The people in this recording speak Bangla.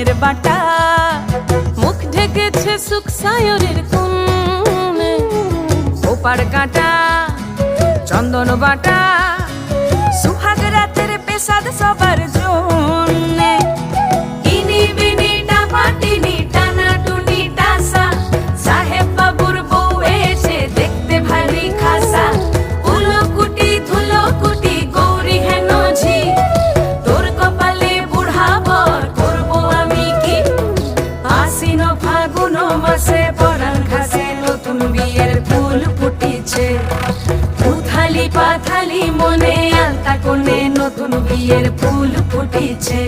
রঙের বাটা, মুখ ঢেকেছে সুখ সায়রের কোণে, ওপার কাটা চন্দন বাটা, সুহাগ রাতের পেশাদ সবার জন্যে। ইনি বিনি টাপাটিনি টানা টুনি টাসা, সাহেব বাবুর বউ এসে দেখতে ভারী খাসা। উলকুটি ধুলকুটি গৌরী হেন ঝি, তোর কপালে বুড়া বর করবো আমি কি। আশ্বিন ফাগুন মাসে পরাণ ঘাসে নতুন বিয়ের ফুল ফুটিছে। উথালি পাথালি মনে আলতা কোণে নতুন বিয়ের ফুল ফুটিছে।